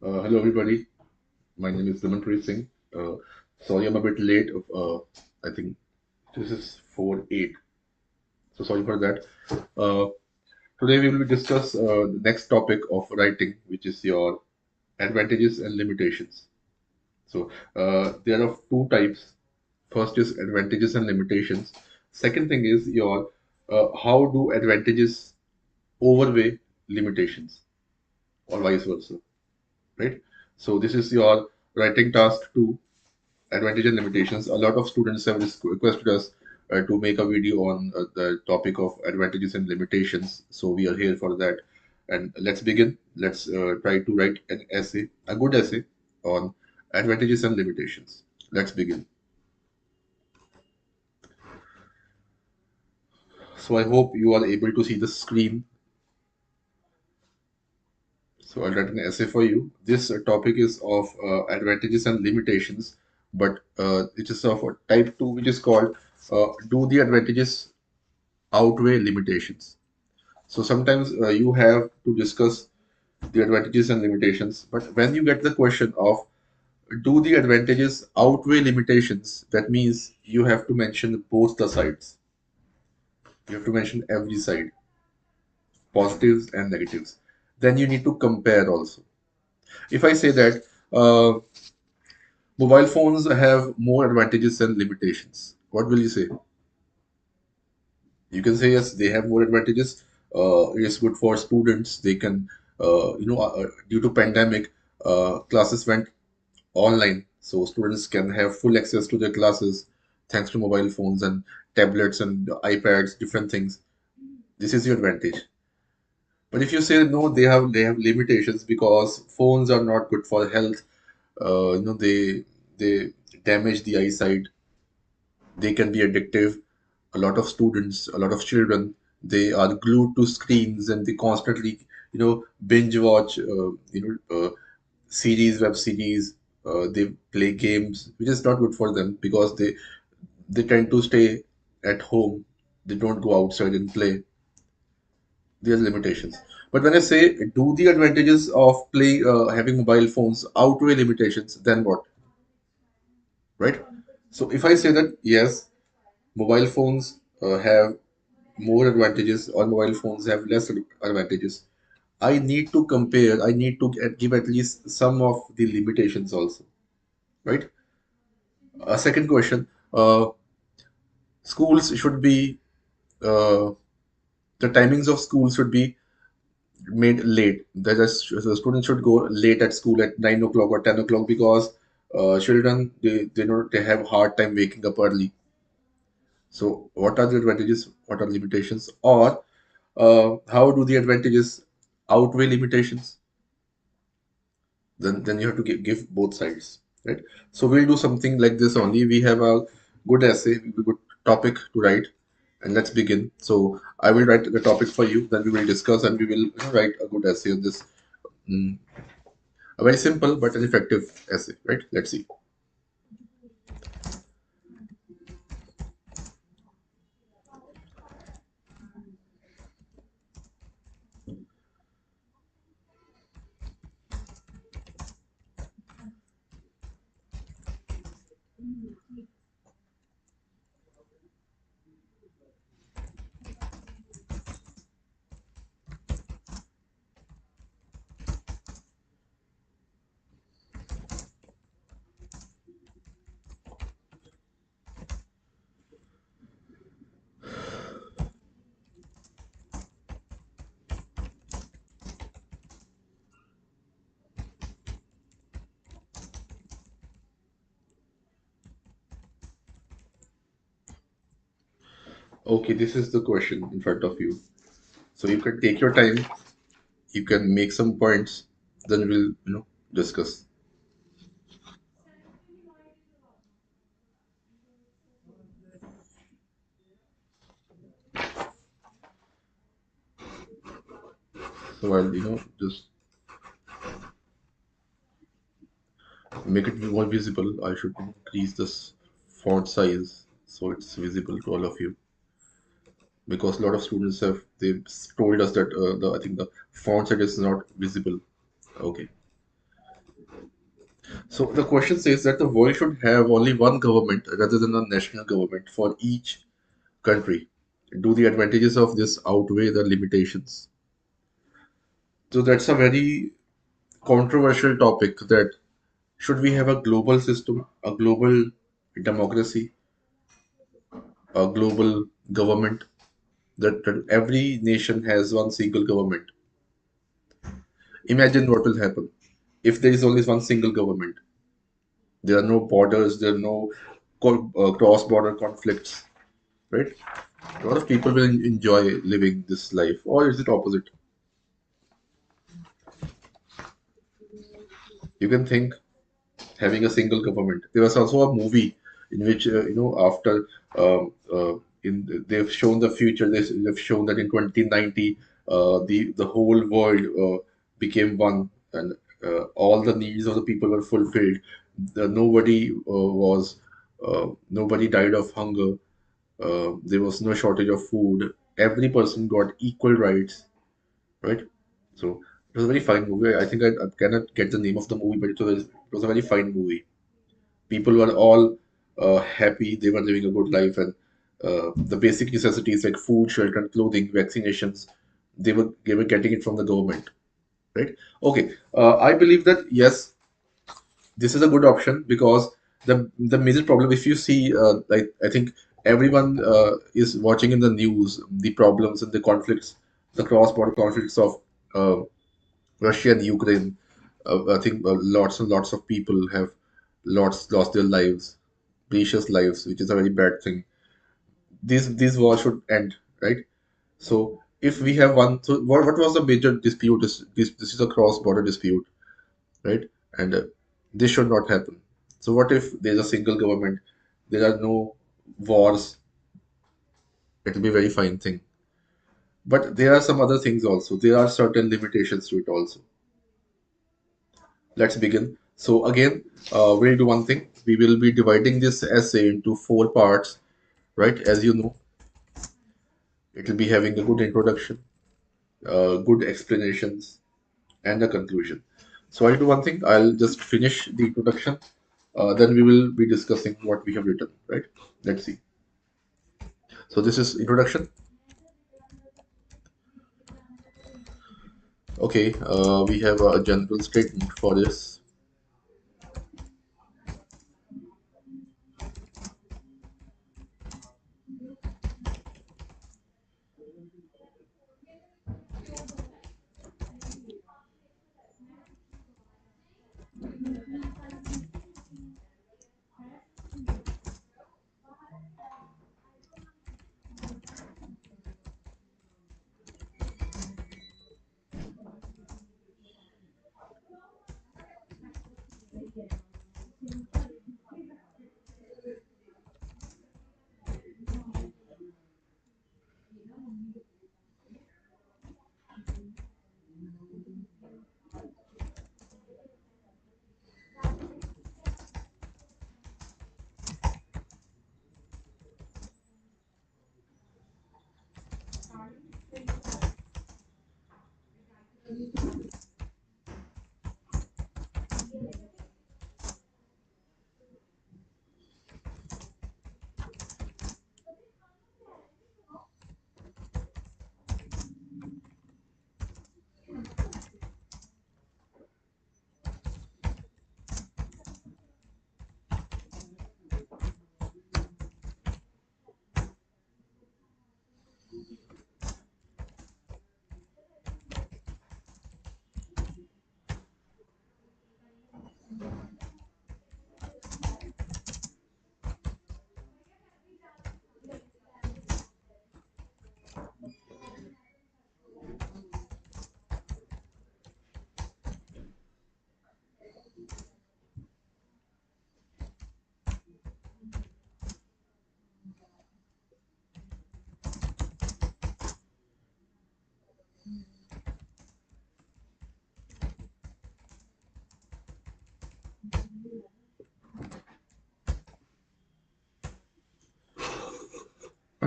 Hello, everybody. My name is Daman Preet Singh. Uh, Sorry, I'm a bit late. I think this is 4:08. So sorry for that. Uh, Today we will discuss the next topic of writing, which is your advantages and limitations. So there are two types. First is advantages and limitations. Second thing is your how do advantages overweigh limitations, or vice versa, right? So this is your writing task 2, advantage and limitations. A lot of students have requested us to make a video on the topic of advantages and limitations. So we are here for that. And let's begin. Let's try to write an essay, a good essay on advantages and limitations. Let's begin. So I hope you are able to see the screen. So I'll write an essay for you. This topic is of advantages and limitations, but it is of a type 2, which is called do the advantages outweigh limitations. So sometimes you have to discuss the advantages and limitations, but when you get the question of do the advantages outweigh limitations, that means you have to mention both the sides. You have to mention every side, positives and negatives. Then you need to compare also. If I say that mobile phones have more advantages than limitations, what will you say? You can say yes, they have more advantages. It's good for students. They can, due to pandemic, classes went online, so students can have full access to their classes thanks to mobile phones and tablets and iPads, different things. This is your advantage. But if you say no, they have limitations because phones are not good for health. They damage the eyesight. They can be addictive. A lot of students, a lot of children, they are glued to screens and they constantly, binge watch, series, web series. They play games, which is not good for them because they tend to stay at home. They don't go outside and play. There's limitations. But when I say do the advantages of play having mobile phones outweigh limitations, then what? Right? So if I say that yes, mobile phones have more advantages or mobile phones have less advantages, I need to compare, I need to give at least some of the limitations also, right? A second question, schools should be, uh, the timings of schools should be made late. That is, the students should go late at school at 9 o'clock or 10 o'clock because children, they have hard time waking up early. So, what are the advantages? What are limitations? Or how do the advantages outweigh limitations? Then you have to give both sides, right? So we'll do something like this only. We have a good essay, a good topic to write, and let's begin. So I will write the topic for you. Then we will discuss, and we will write a good essay on this. Mm, a very simple but an effective essay, right? Let's see. Okay, this is the question in front of you. So you can take your time. You can make some points. Then we'll discuss. So I'll just make it more visible. I should increase this font size so it's visible to all of you, because a lot of students have they've told us that the I think the font size is not visible. Okay. So the question says that the world should have only one government rather than a national government for each country. Do the advantages of this outweigh the limitations? So that's a very controversial topic, that should we have a global system, a global democracy, a global government, that every nation has one single government. Imagine what will happen if there is only one single government. There are no borders, there are no cross-border conflicts, right? A lot of people will enjoy living this life, or is it opposite? You can think having a single government. There was also a movie in which after they've shown the future. They've shown that in 2090 the whole world became one, and all the needs of the people were fulfilled. Nobody died of hunger. There was no shortage of food. Every person got equal rights, right? So it was a very fine movie. I think I cannot get the name of the movie, but it was a very fine movie. People were all happy. They were living a good life, and the basic necessities like food, shelter, and clothing, vaccinations, they were getting it from the government, right? Okay, I believe that yes, this is a good option, because the major problem, if you see, like I think everyone is watching in the news the problems and the conflicts, the cross-border conflicts of uh, Russia and Ukraine. I think lots and lots of people have lost their lives, precious lives, which is a very bad thing. This war should end, right? So if we have one, so what was the major dispute? This is a cross-border dispute, right? And this should not happen. So what if there's a single government? There are no wars. It will be a very fine thing. But there are some other things also. There are certain limitations to it also. Let's begin. So again, we'll do one thing. We will be dividing this essay into four parts, right? As you know, it will be having a good introduction, good explanations, and a conclusion. So I'll do one thing. I'll just finish the introduction. Then we will be discussing what we have written, right? Let's see. So this is introduction. Okay, we have a general statement for this.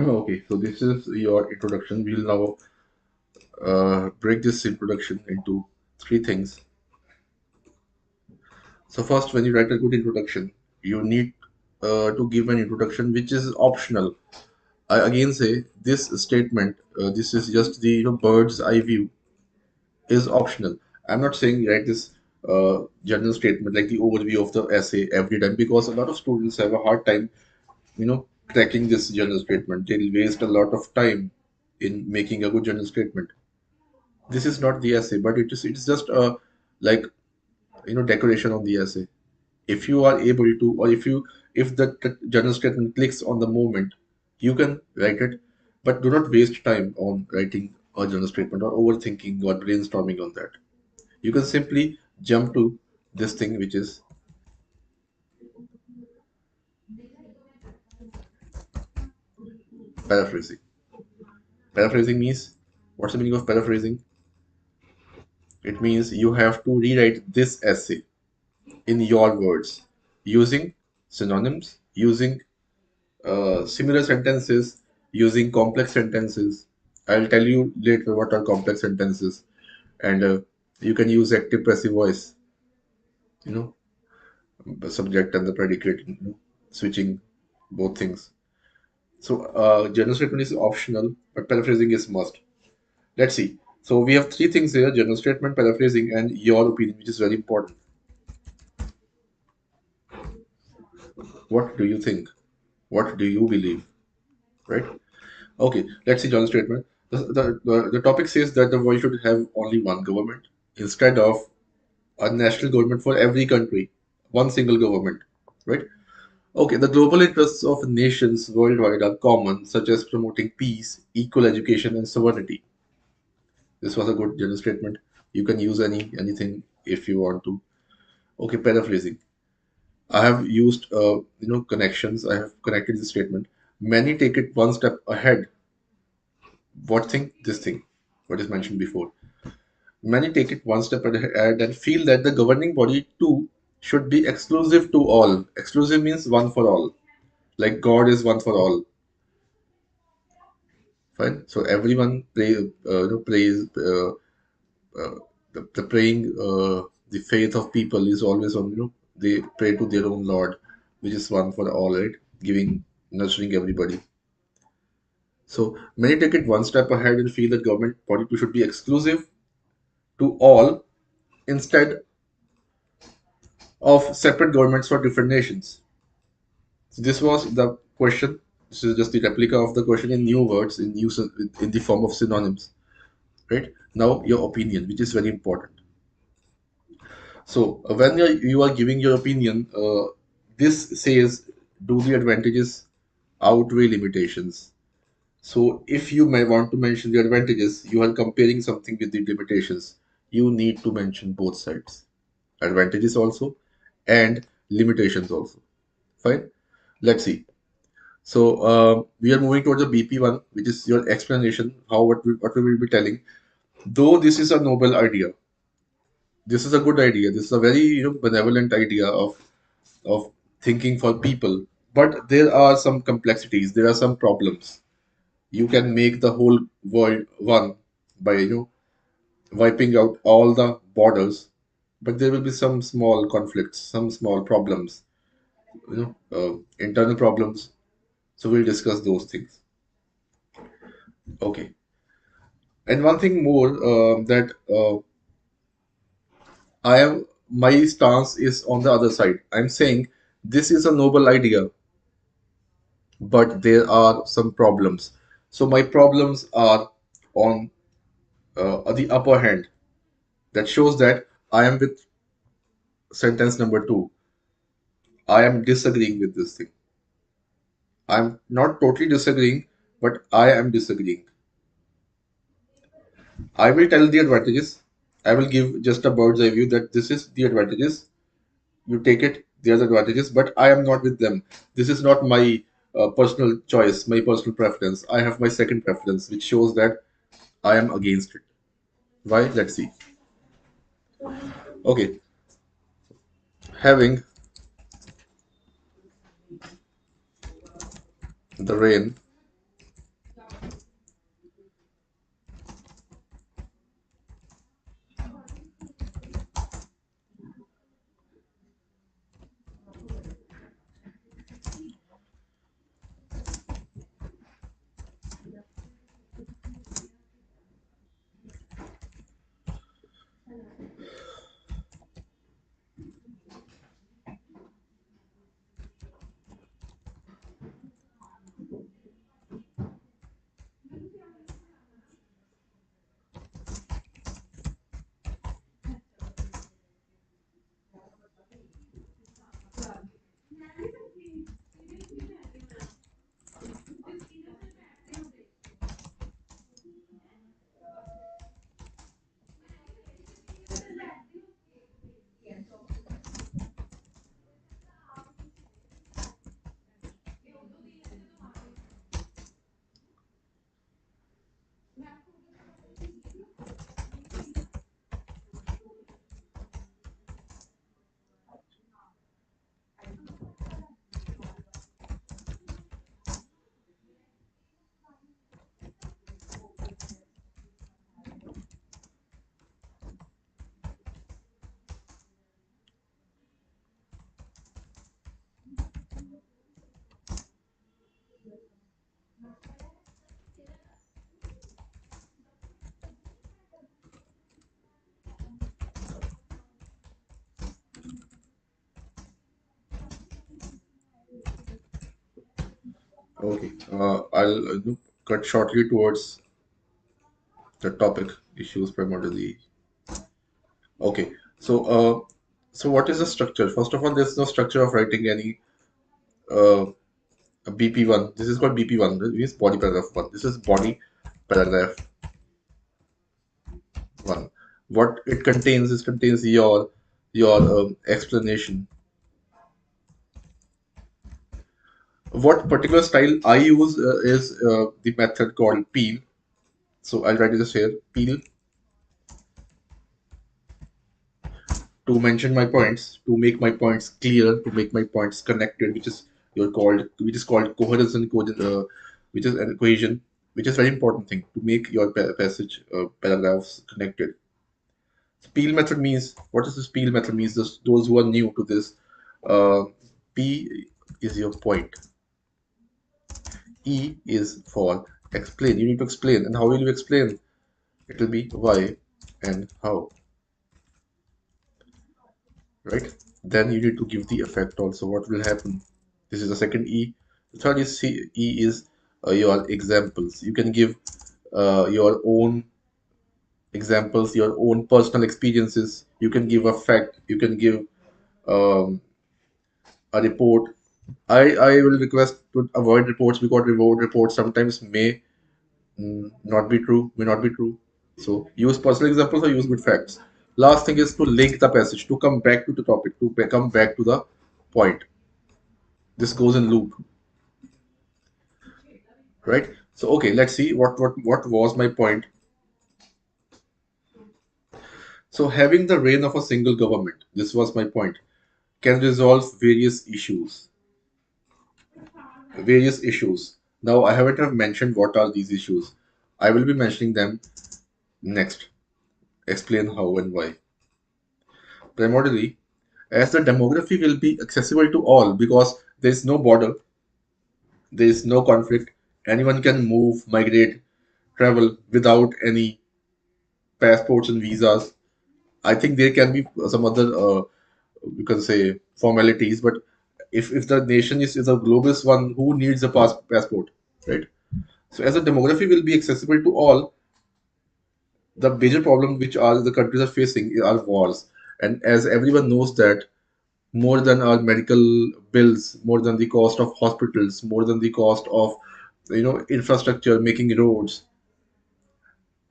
Okay, so this is your introduction. We'll now break this introduction into three things. So first, when you write a good introduction, you need to give an introduction which is optional. I again say this statement, this is just the bird's eye view, is optional. I'm not saying write this general statement like the overview of the essay every time, because a lot of students have a hard time, cracking this general statement. They'll waste a lot of time in making a good general statement. This is not the essay, but it's just a like decoration on the essay. If you are able to, or if the general statement clicks on the moment, you can write it, but do not waste time on writing a general statement or overthinking or brainstorming on that. You can simply jump to this thing, which is paraphrasing. Paraphrasing means, what's the meaning of paraphrasing? It means you have to rewrite this essay in your words, using synonyms, using similar sentences, using complex sentences. I'll tell you later what are complex sentences, and you can use active passive voice, you know, the subject and the predicate, switching both things. So, general statement is optional, but paraphrasing is must. Let's see. So, we have three things here: general statement, paraphrasing, and your opinion, which is very important. What do you think? What do you believe? Right? Okay, let's see John's statement. The topic says that the world should have only one government instead of a national government for every country, one single government, right? Okay, the global interests of nations worldwide are common, such as promoting peace, equal education, and sovereignty. This was a good general statement. You can use anything if you want to. Okay, paraphrasing. I have used connections. I have connected the statement. Many take it one step ahead. What thing? This thing. What is mentioned before. Many take it one step ahead and feel that the governing body too should be exclusive to all. Exclusive means one for all. Like God is one for all. Fine. So everyone prays. The praying, the faith of people is always on. They pray to their own Lord, which is one for all, right? Giving, nurturing everybody. So many take it one step ahead and feel that government body too should be exclusive to all instead of separate governments for different nations. So this was the question. This is just the replica of the question in new words, in the form of synonyms. Right now, your opinion, which is very important. So when you are giving your opinion, this says, do the advantages outweigh limitations? So if you may want to mention the advantages, you are comparing something with the limitations. You need to mention both sides, advantages also, and limitations also. Fine. Let's see. So we are moving towards the BP one, which is your explanation, how what we will be telling. Though this is a noble idea, this is a good idea. This is a very benevolent idea of thinking for people, but there are some complexities. There are some problems. You can make the whole world one by wiping out all the borders, but there will be some small conflicts, some small problems, internal problems. So we'll discuss those things. Okay. And one thing more, that I am my stance is on the other side. I'm saying this is a noble idea, but there are some problems. So my problems are on the upper hand. That shows that I am with sentence number two. I am disagreeing with this thing. I'm not totally disagreeing, but I am disagreeing. I will tell the advantages. I will give just a bird's eye view that this is the advantages. You take it, there's advantages, but I am not with them. This is not my personal choice, my personal preference. I have my second preference, which shows that I am against it. Why? Let's see. Okay, having the rain Okay, I'll cut shortly towards the topic issues primarily. Okay, so what is the structure? First of all, there's no structure of writing any uh, BP1. This is called BP1. This is body paragraph one. This is body paragraph one. What it contains is contains your explanation. What particular style I use is the method called peel. So I'll write this here. Peel to mention my points, to make my points clear, to make my points connected, which is called coherence and which is an equation, which is very important thing to make your passage paragraphs connected. Peel method means what does this peel method means? Those who are new to this, uh, P is your point, E is for explain. You need to explain, and how will you explain? It will be why and how, right? Then you need to give the effect also. What will happen? This is the second E. The third is C. E is your examples. You can give your own examples, your own personal experiences. You can give a fact. You can give um, a report. I will request to avoid reports because reward reports sometimes may not be true, may not be true. So use personal examples or use good facts. Last thing is to link the passage, to come back to the topic, to come back to the point. This goes in loop, right? So okay, let's see what was my point. So having the reign of a single government, this was my point, can resolve various issues. Various issues. Now I haven't have mentioned what are these issues. I will be mentioning them next. Explain how and why. Primarily, as the demography will be accessible to all because there is no border, there is no conflict. Anyone can move, migrate, travel without any passports and visas. I think there can be some other, you can say, formalities, but if the nation is a globus one, who needs a passport, right? So as the demography will be accessible to all, the major problem which are the countries are facing are wars, and as everyone knows that more than our medical bills, more than the cost of hospitals, more than the cost of infrastructure, making roads,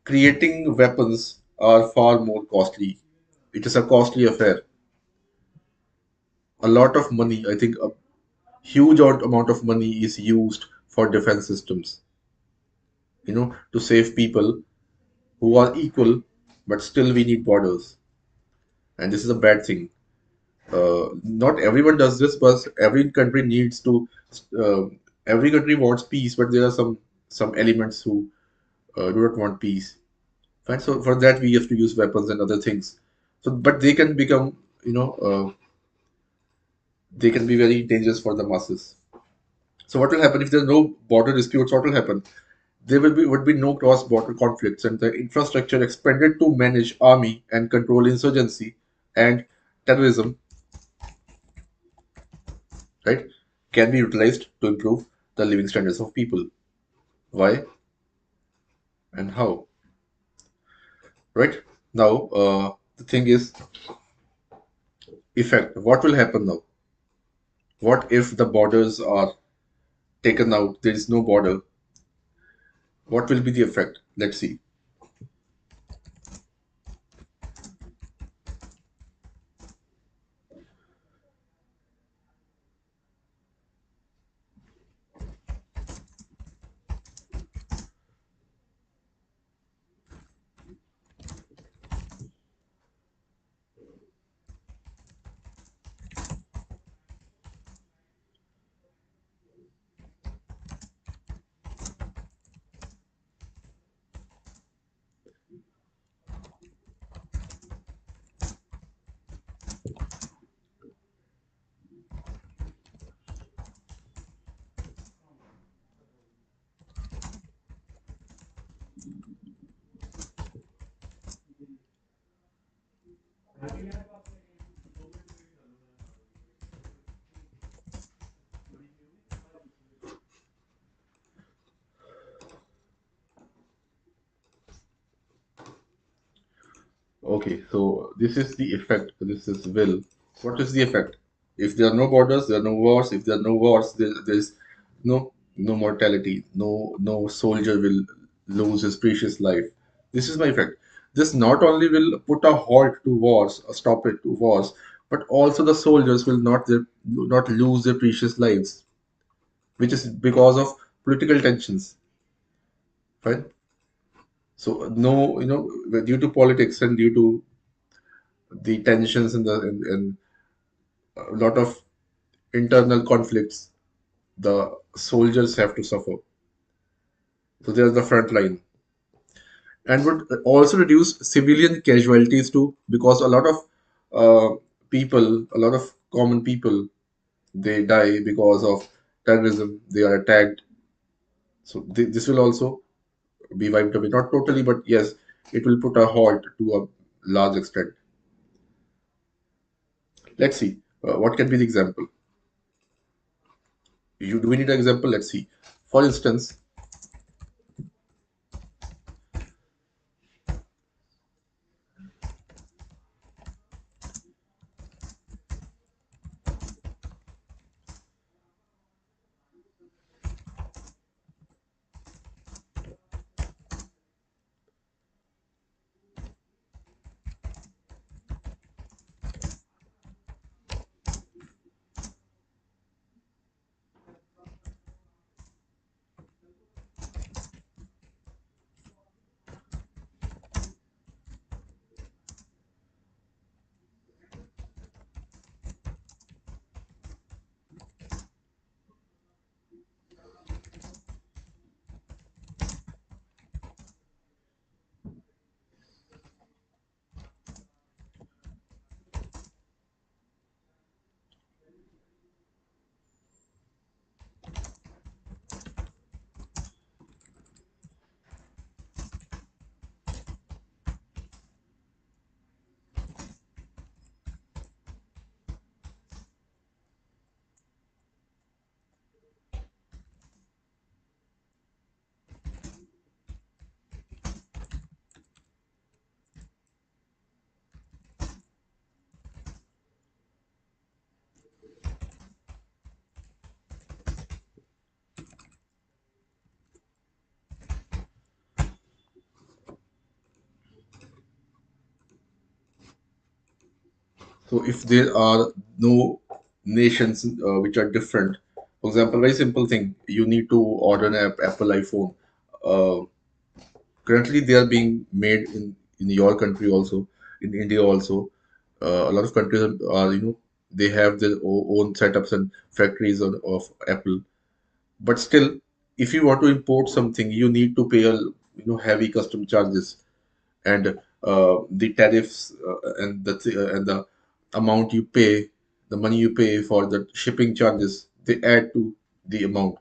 creating weapons are far more costly. It is a costly affair. A lot of money, I think, a huge amount of money is used for defense systems. To save people who are equal, but still we need borders, and this is a bad thing. Not everyone does this, but every country needs to. Uh, every country wants peace, but there are some elements who do not want peace. Fine. So for that we have to use weapons and other things. So, but they can become, they can be very dangerous for the masses. So what will happen if there are no border disputes? What will happen? There would be no cross-border conflicts, and the infrastructure expanded to manage army and control insurgency and terrorism, right, can be utilized to improve the living standards of people. Why and how? Right now, the thing is effect. What will happen now? What if the borders are taken out? There is no border. What will be the effect? Let's see. Okay, so this is the effect. This is will. What is the effect? If there are no borders, there are no wars. If there are no wars, there's no mortality. No soldier will lose his precious life. This is my effect. This not only will put a halt to wars, a stop it to wars, but also the soldiers will not lose their precious lives, which is because of political tensions. Fine. So no, due to politics and due to the tensions and and a lot of internal conflicts, the soldiers have to suffer. So there's the front line, and would also reduce civilian casualties too, because a lot of a lot of common people, they die because of terrorism. They are attacked. So this will also be wiped away, not totally, but yes, it will put a halt to a large extent. Let's see what can be the example. Do we need an example? Let's see. For instance, so if there are no nations which are different, for example, very simple thing, you need to order an Apple iPhone. Uh, Currently, they are being made in your country also, in India also. A lot of countries are, they have their own setups and factories of Apple. But still, if you want to import something, you need to pay a heavy custom charges, and the tariffs and the amount you pay, the money you pay for the shipping charges, they add to the amount.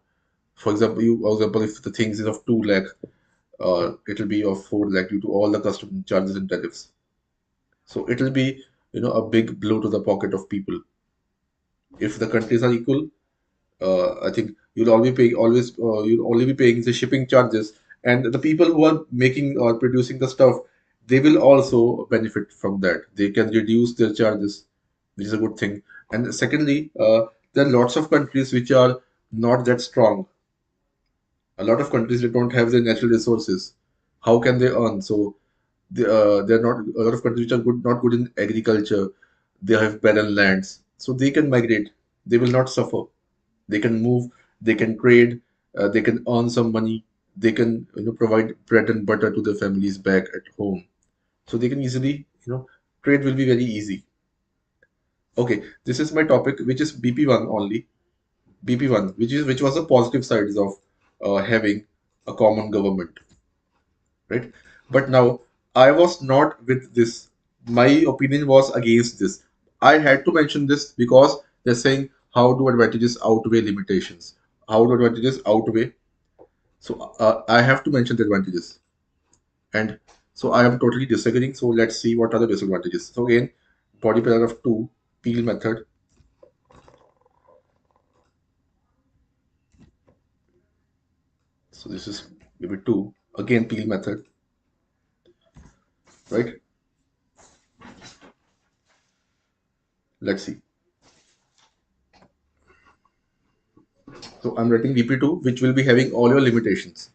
For example, if the things is of 2 lakh, it'll be of 4 lakh due to all the custom charges and tariffs. So it'll be a big blow to the pocket of people. If the countries are equal, I think you'll only be paying the shipping charges, and the people who are making or producing the stuff, they will also benefit from that. They can reduce their charges, which is a good thing. And secondly, there are lots of countries which are not that strong. A lot of countries that don't have the natural resources. How can they earn? So they're not a lot of countries which are not good in agriculture. They have barren lands, so they can migrate. They will not suffer. They can move, they can trade, they can earn some money, they can provide bread and butter to their families back at home. So they can easily, trade will be very easy. Okay, this is my topic, which is BP1 only. BP1, which was the positive sides of having a common government, right? But now I was not with this. My opinion was against this. I had to mention this because they're saying how do advantages outweigh limitations? How do advantages outweigh? So I have to mention the advantages, and so I am totally disagreeing. So let's see what are the disadvantages. So again, body pillar of two, peel method. So this is maybe two. Again, peel method, right? Let's see. So I'm writing BP2, which will be having all your limitations.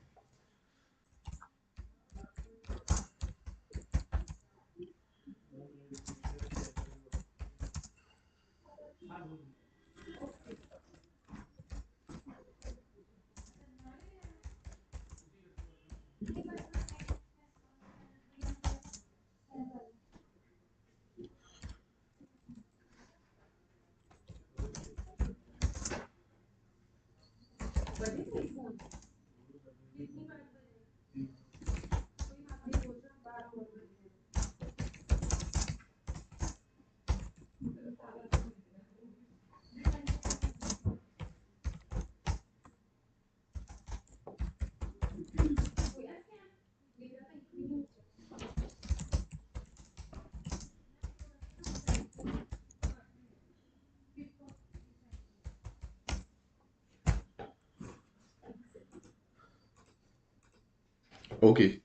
Okay.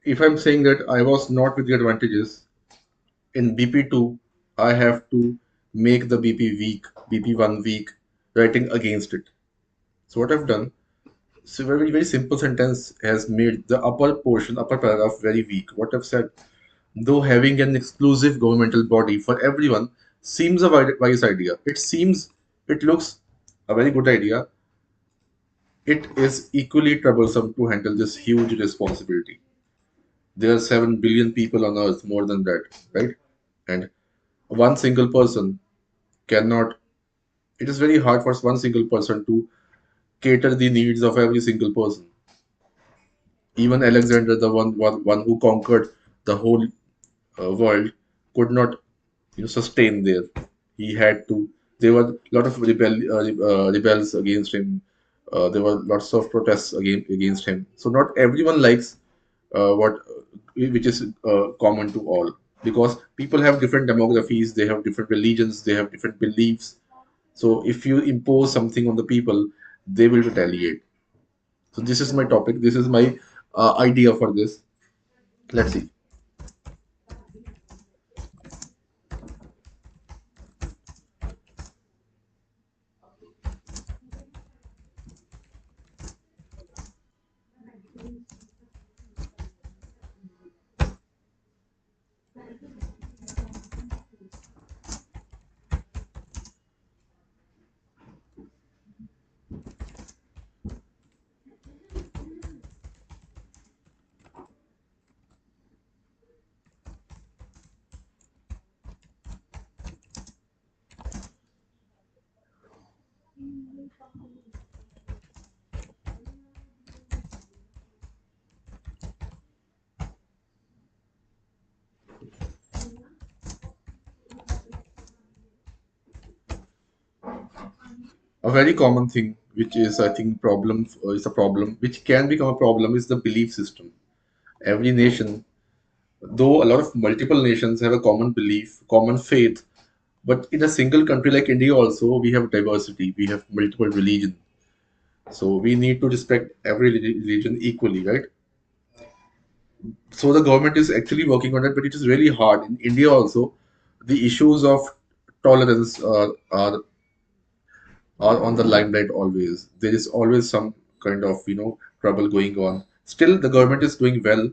If I'm saying that I was not with the advantages, in BP2, I have to make the BP weak, BP1 weak, writing against it. So what I've done, so very, very simple sentence has made the upper portion, upper paragraph very weak. What I've said, though having an exclusive governmental body for everyone seems a wise idea. It looks a very good idea. It is equally troublesome to handle this huge responsibility. There are 7 billion people on earth, more than that, right? And one single person cannot, it is very hard for one single person to cater the needs of every single person. Even Alexander, the one who conquered the whole world, could not sustain there. He had to. There were a lot of rebels against him. There were lots of protests against him. So not everyone likes what which is common to all, because people have different demographies, they have different religions, they have different beliefs. So if you impose something on the people, they will retaliate. So this is my topic. This is my idea for this. Let's see. A very common thing, which is I think is a problem, which can become a problem, is the belief system. Every nation, though a lot of multiple nations have a common belief, common faith, but in a single country like India also we have diversity, we have multiple religion. So we need to respect every religion equally, right? So the government is actually working on it, but it is really hard. In India also, the issues of tolerance are on the limelight always. There is always some kind of trouble going on. Still, the government is doing well.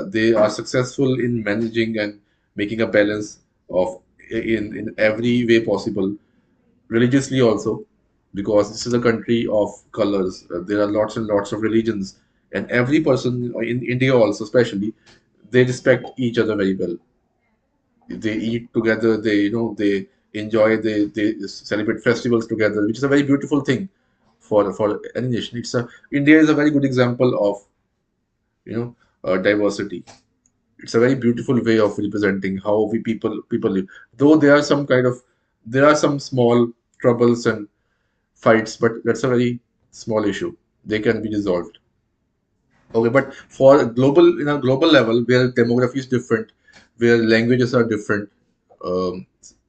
They are successful in managing and making a balance of in every way possible, religiously also, because this is a country of colors. There are lots and lots of religions, and every person in India also, especially, they respect each other very well. They eat together, they enjoy, they celebrate festivals together, which is a very beautiful thing for any nation. India is a very good example of diversity. It's a very beautiful way of representing how we people live, though there are some small troubles and fights, but that's a very small issue. They can be resolved. Okay, but for global, in a global level, where demography is different, where languages are different,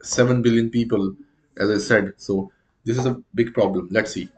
7 billion people, as I said. So this is a big problem. Let's see.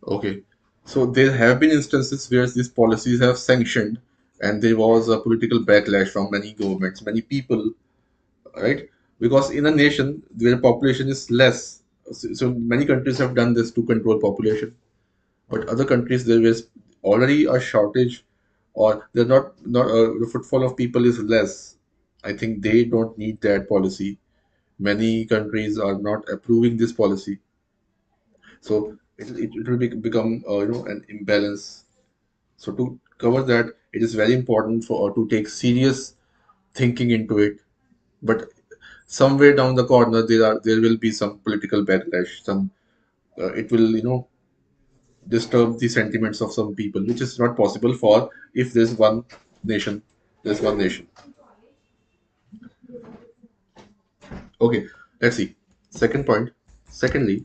Okay. So there have been instances where these policies have sanctioned, and there was a political backlash from many governments, many people, right? Because in a nation where population is less, so many countries have done this to control population. But other countries there is already a shortage, or they're not the footfall of people is less. I think they don't need that policy. Many countries are not approving this policy, so it will become an imbalance. So to cover that, it is very important for to take serious thinking into it. But somewhere down the corner, there will be some political backlash. Some it will disturb the sentiments of some people, which is not possible for if there's one nation. There's one nation. Okay, let's see. Second point. Secondly,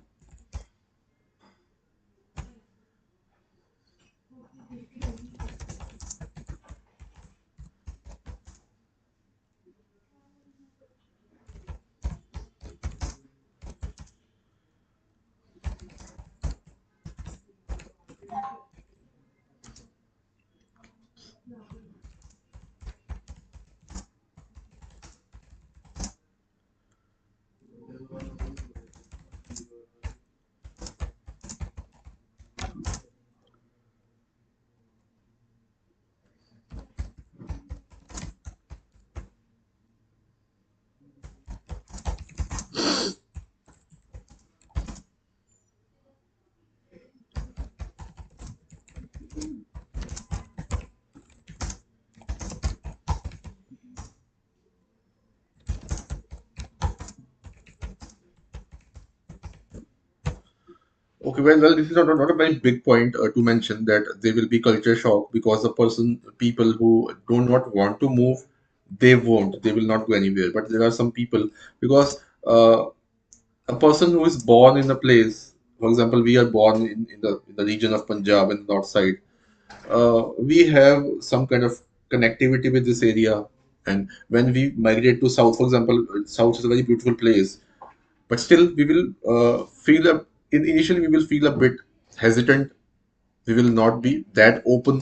okay, well, this is not a very big point to mention that there will be culture shock because people who do not want to move, they will not go anywhere. But there are some people because a person who is born in a place, for example, we are born in the region of Punjab in the north side. We have some kind of connectivity with this area, and when we migrate to south, for example, south is a very beautiful place, but still we will initially we will feel a bit hesitant. We will not be that open.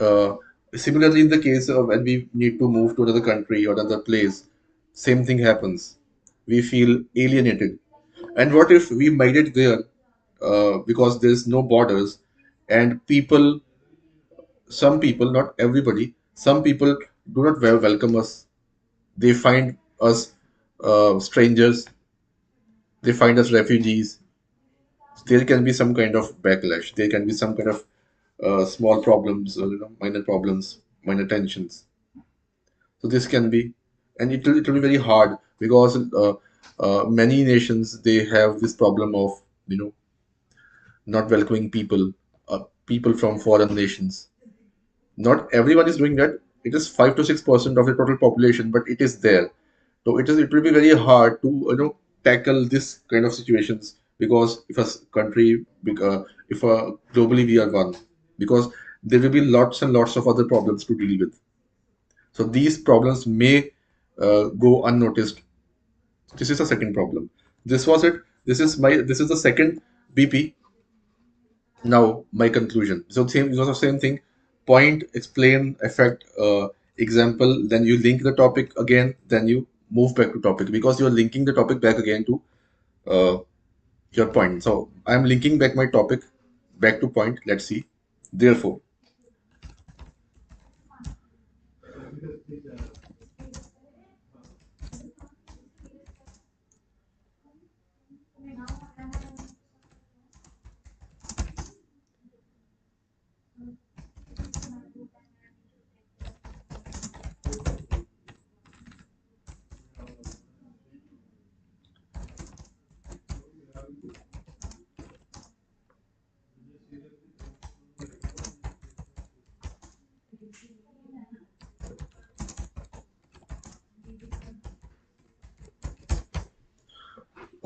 uh, Similarly, in the case of when we need to move to another country or another place, same thing happens. We feel alienated. And what if we migrate there because there's no borders, and some people, not everybody, some people do not welcome us. They find us strangers. They find us refugees. There can be some kind of backlash. There can be some kind of small problems, or, minor problems, minor tensions. So this can be, and it will be very hard because many nations they have this problem of not welcoming people from foreign nations. Not everyone is doing that. It is 5 to 6% of the total population, but it is there. So it will be very hard to tackle this kind of situations because if country if globally we are one, because there will be lots and lots of other problems to deal with. So these problems may go unnoticed. This is the second problem. This was it. This is the second BP. Now my conclusion. So same because of same thing. Point, explain, effect, example. Then you link the topic again. Then you move back to topic because you're linking the topic back again to uh, your point. So I'm linking back my topic back to point. Let's see. Therefore,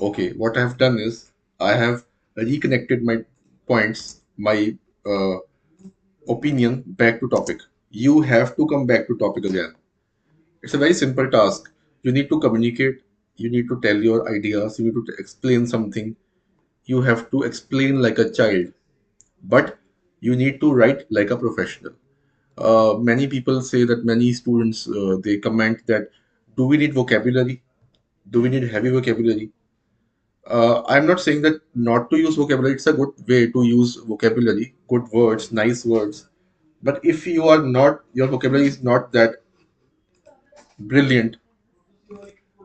Okay, what I have done is I have reconnected my points, my uh, opinion back to topic. You have to come back to topic again. It's a very simple task. You need to communicate, you need to tell your ideas, you need to explain something. You have to explain like a child, but you need to write like a professional. Many people say that many students they comment that do we need vocabulary? Do we need heavy vocabulary? I'm not saying that not to use vocabulary. It's a good way to use vocabulary, good words, nice words. But if you are not, your vocabulary is not that brilliant,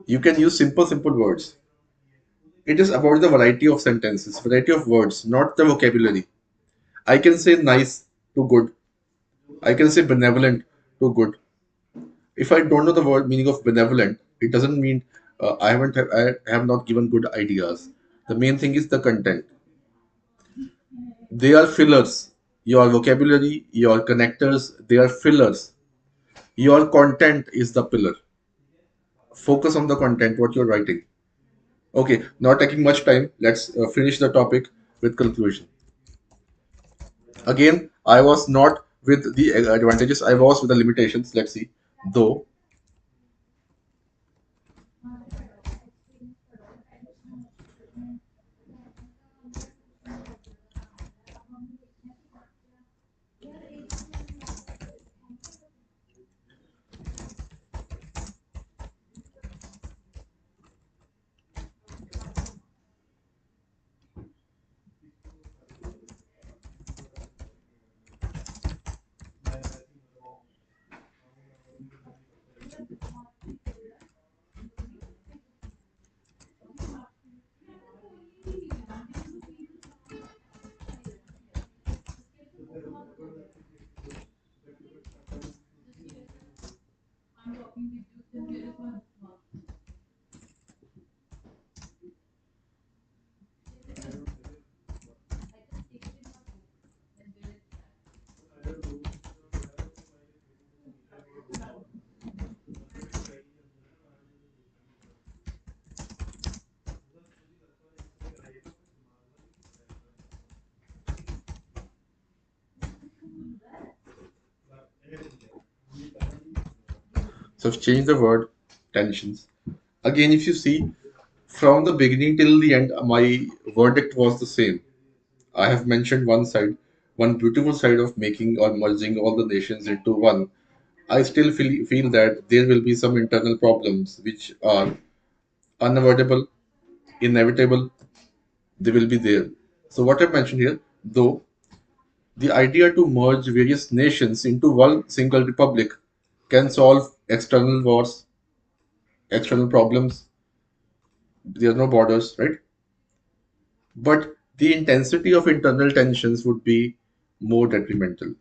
you can use simple words. It is about the variety of sentences, variety of words, not the vocabulary. I can say nice to good. I can say benevolent to good. If I don't know the word meaning of benevolent, it doesn't mean I have not given good ideas. The main thing is the content. They are fillers. Your vocabulary, your connectors, they are fillers. Your content is the pillar. Focus on the content, what you're writing. Okay, not taking much time. Let's finish the topic with conclusion. Again, I was not with the advantages, I was with the limitations. Let's see. Though, so I've changed the word tensions. Again, if you see, from the beginning till the end, my verdict was the same. I have mentioned one side, one beautiful side of making or merging all the nations into one. I still feel that there will be some internal problems which are unavoidable, inevitable, they will be there. So, what I've mentioned here, though, the idea to merge various nations into one single republic can solve external wars, external problems. There are no borders, right? But the intensity of internal tensions would be more detrimental.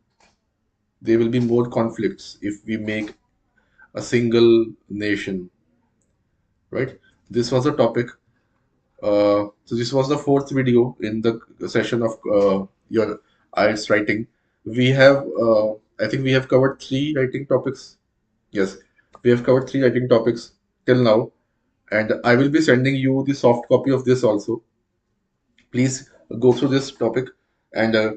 There will be more conflicts if we make a single nation, right? This was a topic. So this was the fourth video in the session of your IELTS writing. We have, I think we have covered three writing topics. Yes, we have covered three writing topics till now, and I will be sending you the soft copy of this also. Please go through this topic and uh,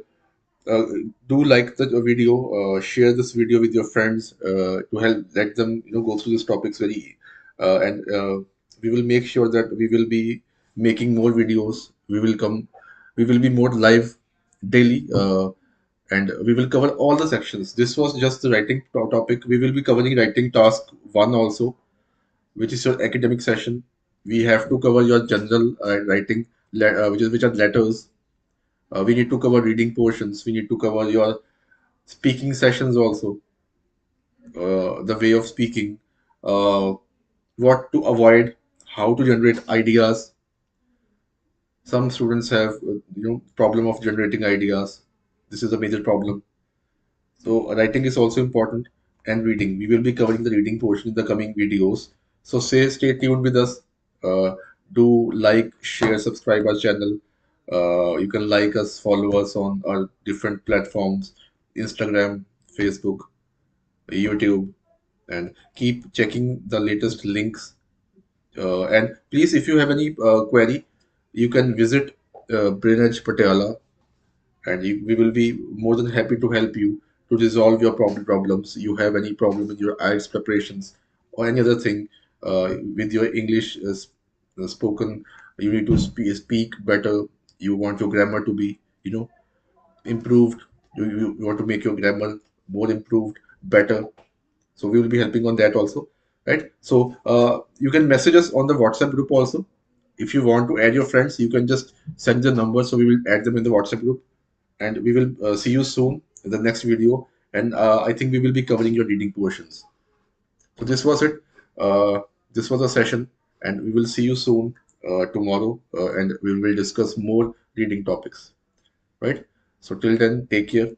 do like the video, share this video with your friends to help let them go through these topics very and we will make sure that we will be making more videos. We will be more live daily, and we will cover all the sections. This was just the writing topic. We will be covering writing task one also, which is your academic session. We have to cover your general writing, which are letters. We need to cover reading portions. We need to cover your speaking sessions also, the way of speaking, uh, what to avoid, how to generate ideas. Some students have, problem of generating ideas. This is a major problem. So writing is also important, and reading. We will be covering the reading portion in the coming videos. So stay tuned with us. Uh, do like, share, subscribe our channel. You can like us, follow us on our different platforms, Instagram, Facebook, YouTube, and keep checking the latest links And please, if you have any query, you can visit Brainedge Patiala, and we will be more than happy to help you to resolve your problems. You have any problem with your IELTS preparations or any other thing with your English spoken, you need to speak better. You want your grammar to be, improved. You want to make your grammar more improved, better. So we will be helping on that also, right? So you can message us on the WhatsApp group also. If you want to add your friends, you can just send the number, so we will add them in the WhatsApp group, and we will see you soon in the next video. And I think we will be covering your reading portions. So this was it. Uh, this was a session, and we will see you soon tomorrow, and we will discuss more reading topics. Right? So till then, take care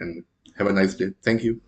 and have a nice day. Thank you.